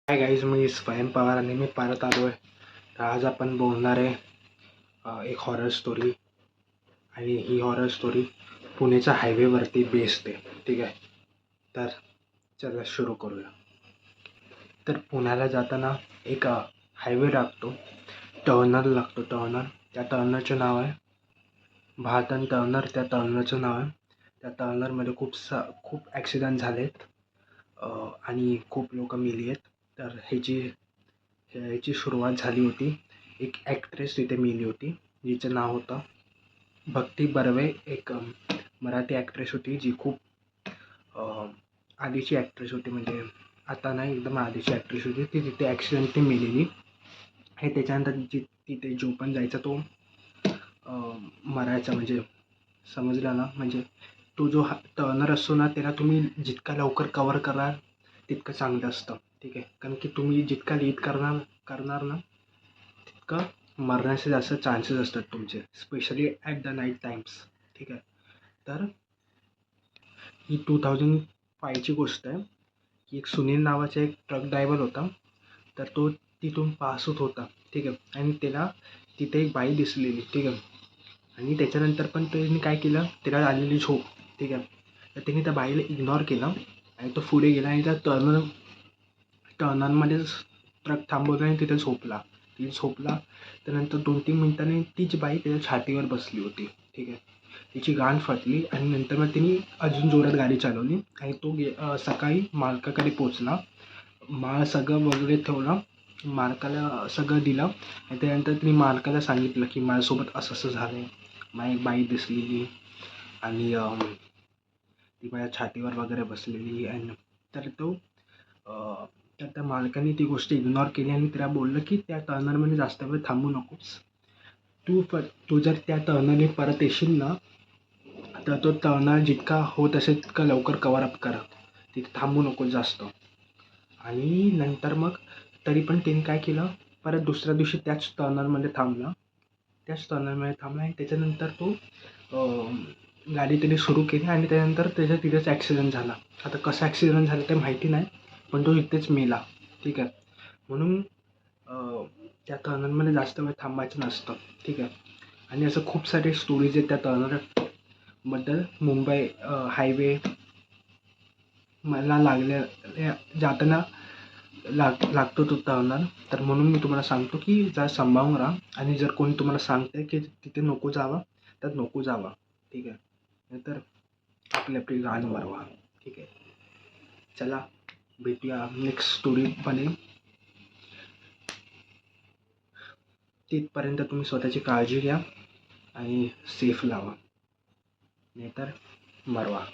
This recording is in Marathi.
हाय गाईज, मी स्वयं पवार आणि मी परत आलो आहे. तर आज आपण बोलणार आहे एक हॉरर स्टोरी. आणि ही हॉरर स्टोरी पुण्याच्या हायवेवरती बेस्ड आहे. ठीक आहे, तर चला सुरू करूया. तर पुण्याला जाताना एक हायवे लागतो, टर्नर लागतो. त्या टर्नरचं नाव आहे भातन टर्नर. त्या टर्नरचं नाव आहे. त्या टर्नरमध्ये खूप ॲक्सिडेंट झालेत आणि खूप लोक मेली आहेत. तर ह्याची सुरुवात झाली होती. एक ॲक्ट्रेस तिथे मेली होती, जिचं नाव होतं भक्ती बर्वे. एक मराठी ॲक्ट्रेस होती, जी खूप आधीची ॲक्ट्रेस होती, म्हणजे आता नाही, एकदम आधीची ॲक्ट्रेस होती. ती तिथे ॲक्सिडेंटने मेलेली. हे त्याच्यानंतर तिथे जो पण जायचा तो मरायचा, म्हणजे समजलं ना. म्हणजे तो जो टर्नर असतो ना, त्याला तुम्ही जितका लवकर कवर कराल तितकं चांगलं असतं. ठीक आहे, कारण की तुम्ही जितका लेट करणार ना, तितकं मरण्याचे जास्त चान्सेस असतात तुमचे, specially at the night Times. ठीक आहे, तर ही 2005ची गोष्ट आहे, की एक सुनील नावाचा एक ट्रक ड्रायव्हर होता. तर तो तिथून पास होत होता. ठीक आहे, आणि त्याला तिथे एक बाई दिसलेली. ठीक आहे, आणि त्याच्यानंतर पण त्याने काय केलं, त्याला आलेली झोप. ठीक आहे, तर त्याने त्या बाईला इग्नोर केलं आणि तो पुढे गेला आणि त्या टर्नरमध्येच ट्रक थांबवला आणि तिथे झोपला. त्यानंतर 2-3 मिनिटांनी तीच बाई त्याच्या छातीवर बसली होती. ठीक आहे, तिची गाठ फाटली आणि नंतर मग तिने अजून जोरात गाडी चालवली आणि तो सकाळी मालकाकडे पोचला. सगळं वगैरे ठेवलं, मालकाला सगळं दिलं आणि त्यानंतर तिने मालकाला सांगितलं की माझ्यासोबत असं असं झालं आहे, मला एक बाई दिसलेली आणि ती माझ्या छातीवर वगैरे बसलेली. आणि तर तर त्या मालकाने ती गोष्ट इग्नोर केली आणि त्याला बोललं की त्या टर्नरमध्ये जास्त वेळ थांबू नकोस. तू जर त्या टर्नरने परत येशील ना, तर तो टर्नर जितका होत असेल तितका लवकर कवर अप करा, तिथे थांबू नको जास्त. आणि नंतर मग तरी पण त्याने काय केलं, परत दुसऱ्या दिवशी त्याच टर्नरमध्ये थांबला आणि त्याच्यानंतर तो गाडी त्याने सुरू केली आणि त्यानंतर तिथेच ॲक्सिडेंट झाला. आता कसा ॲक्सिडेंट झाला ते माहिती नाही, पण तो इथेच मेला. ठीक आहे, म्हणून त्या टर्नरमध्ये जास्त वेळ थांबायचं नसतं. ठीक आहे, आणि असं खूप सारे स्टोरीज आहेत त्या टर्नरबद्दल. मुंबई हायवे मला जाताना लागतो तो टर्नर. तर म्हणून मी तुम्हाला सांगतो की जरा सांभाळून राहा. आणि जर कोणी तुम्हाला सांगते की तिथे नको जावा, तर नको जावा. ठीक आहे, नाहीतर आपली गाण मरवा. ठीक आहे, चला भेटूया नेक्स्ट स्टोरीमध्ये. तिथपर्यंत तुम्ही स्वतःची काळजी घ्या आणि सेफ लावा, नाहीतर मरवा.